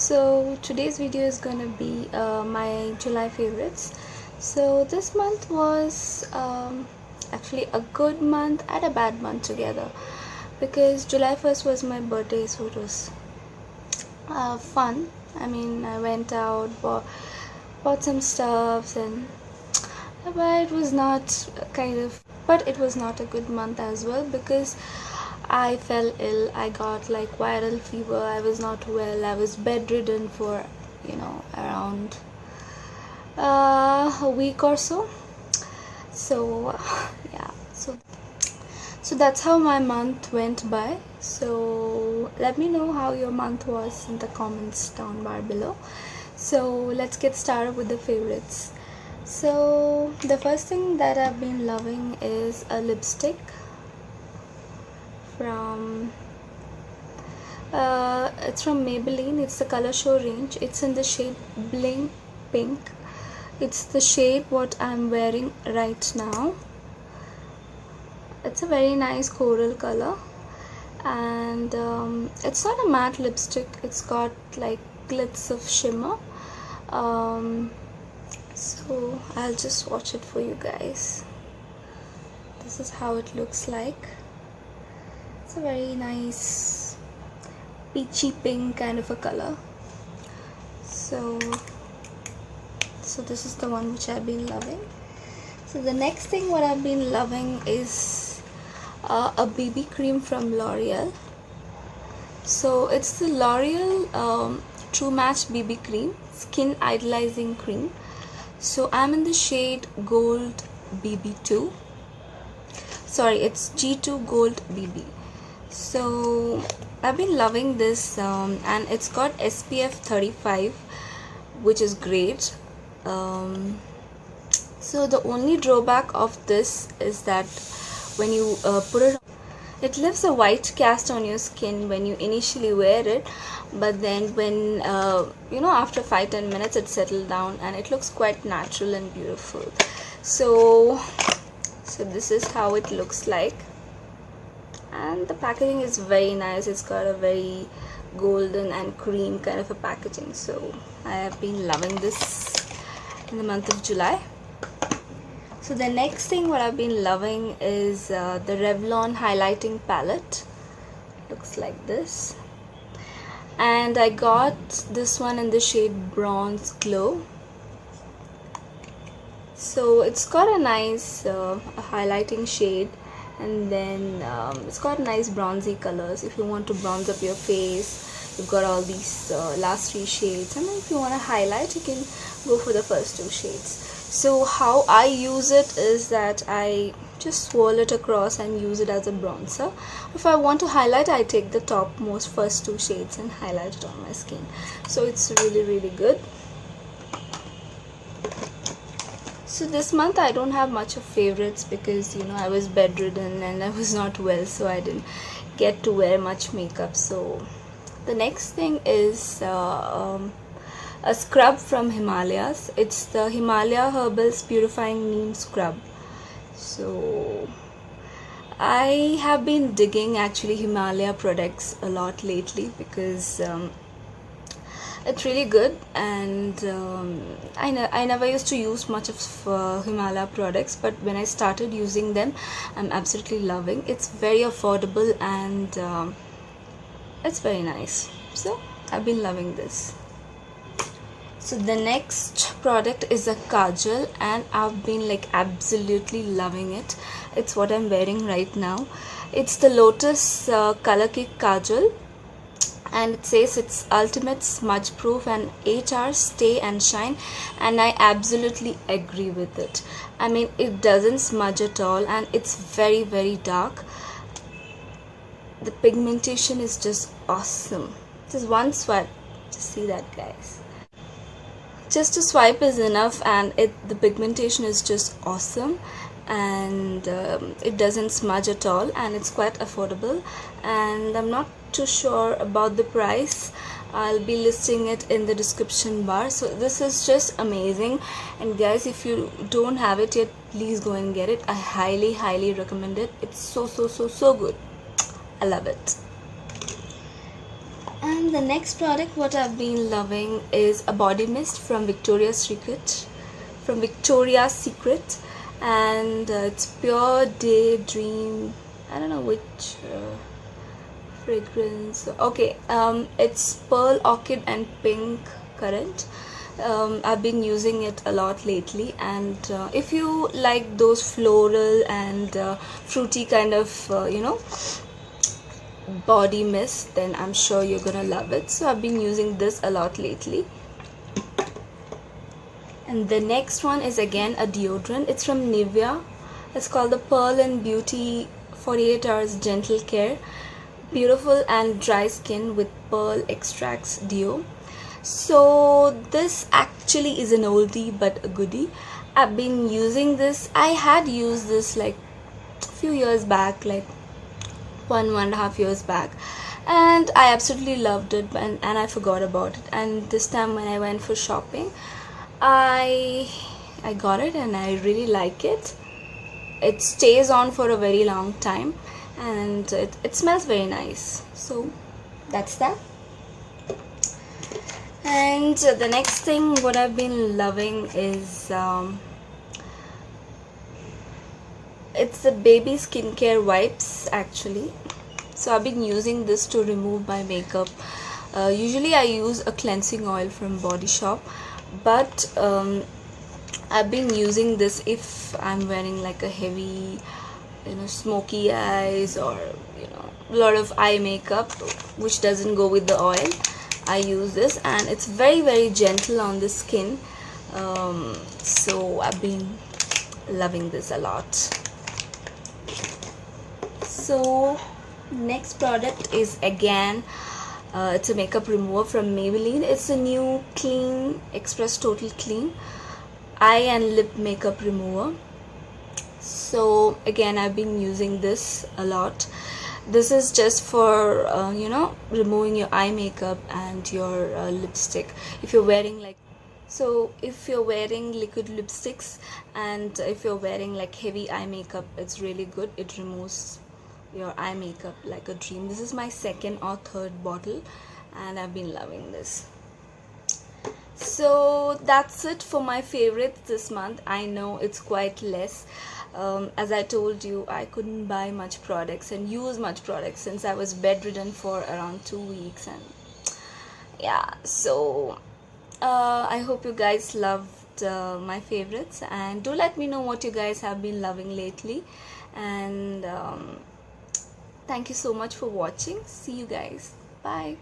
So today's video is gonna be my July favorites. So this month was actually a good month and a bad month together, because July 1st was my birthday, so it was fun. I mean, I went out, bought some stuffs, but it was not but it was not a good month as well, because I fell ill. I got like viral fever. I was not well. I was bedridden for around a week or so. So yeah, so that's how my month went by. So let me know how your month was in the comments down bar below. So let's get started with the favorites. So the first thing that I've been loving is a lipstick from it's from Maybelline. It's the Color Show range. It's in the shade Bling Pink. It's the shade what I'm wearing right now. It's a very nice coral color, and it's not a matte lipstick. It's got like glitz of shimmer. So I'll just swatch it for you guys. This is how it looks like. It's a very nice peachy pink kind of a color. So this is the one which I've been loving. So the next thing what I've been loving is a BB cream from L'Oreal. So it's the L'Oreal True Match BB cream, skin idealizing cream. So I'm in the shade Gold BB2. Sorry, it's G2 Gold BB. So I've been loving this, and it's got SPF 35, which is great. So the only drawback of this is that when you put it on, it leaves a white cast on your skin when you initially wear it, but then when after 5-10 minutes it settles down and it looks quite natural and beautiful. So this is how it looks like, and the packaging is very nice. It's got a very golden and cream kind of a packaging. So I have been loving this in the month of July. So the next thing what I've been loving is the Revlon highlighting palette. Looks like this, and I got this one in the shade Bronze Glow. So it's got a nice highlighting shade, and then it's got nice bronzy colors. If you want to bronze up your face, you've got all these last 3 shades, and then if you want to highlight, you can go for the first 2 shades. So how I use it is that I just swirl it across and use it as a bronzer. If I want to highlight, I take the topmost first 2 shades and highlight it on my skin. So it's really good. So this month I don't have much of favorites, because I was bedridden and I was not well, so I didn't get to wear much makeup. So the next thing is a scrub from Himalayas. It's the Himalaya Herbals Purifying Neem Scrub. So I have been digging actually Himalaya products a lot lately, because it's really good, and I never used to use much of Himalaya products, but when I started using them, I'm absolutely loving. It's very affordable, and it's very nice. So I've been loving this. So the next product is a kajal, and I've been like absolutely loving it. It's what I'm wearing right now. It's the Lotus Color Kick Kajal, and it says it's ultimate smudge proof and 8 hours stay and shine, and I absolutely agree with it. I mean, it doesn't smudge at all, and it's very dark. The pigmentation is just awesome. Just one swipe, just see that, guys. Just a swipe is enough, and the pigmentation is just awesome, and it doesn't smudge at all, and it's quite affordable, and I'm not too sure about the price. I'll be listing it in the description bar. So this is just amazing, and guys, if you don't have it yet, please go and get it. I highly recommend it. It's so good. I love it. And the next product what I've been loving is a body mist from Victoria's Secret. And it's Pure Daydream. I don't know which fragrance. Okay, it's Pearl Orchid and Pink Currant. I've been using it a lot lately, and if you like those floral and fruity kind of body mist, then I'm sure you're gonna love it. So I've been using this a lot lately. And the next one is again a deodorant. It's from Nivea. It's called the Pearl and Beauty 48 Hours Gentle Care Beautiful and Dry Skin with Pearl Extracts Deo. So this actually is an oldie but a goodie. I've been using this. I had used this like a few years back, like one and a half years back, and I absolutely loved it, and I forgot about it. And this time when I went for shopping, I got it and I really like it. It stays on for a very long time, and it smells very nice. So that's that. And the next thing what I've been loving is it's the baby skincare wipes actually. So I've been using this to remove my makeup. Usually I use a cleansing oil from Body Shop, but I've been using this if I'm wearing like a heavy smoky eyes, or a lot of eye makeup which doesn't go with the oil. I use this, and it's very, very gentle on the skin. So I've been loving this a lot. So next product is again it's a makeup remover from Maybelline. It's a new Clean Express Total Clean eye and lip makeup remover. So again, I've been using this a lot. This is just for removing your eye makeup and your lipstick. If you're wearing if you're wearing liquid lipsticks, and if you're wearing like heavy eye makeup, it's really good. It removes your eye makeup like a dream. This is my second or third bottle, and I've been loving this. So that's it for my favorites this month. I know it's quite less. As I told you, I couldn't buy much products and use much products since I was bedridden for around 2 weeks, and yeah, so I hope you guys loved my favorites, and do let me know what you guys have been loving lately. And thank you so much for watching. See you guys. Bye.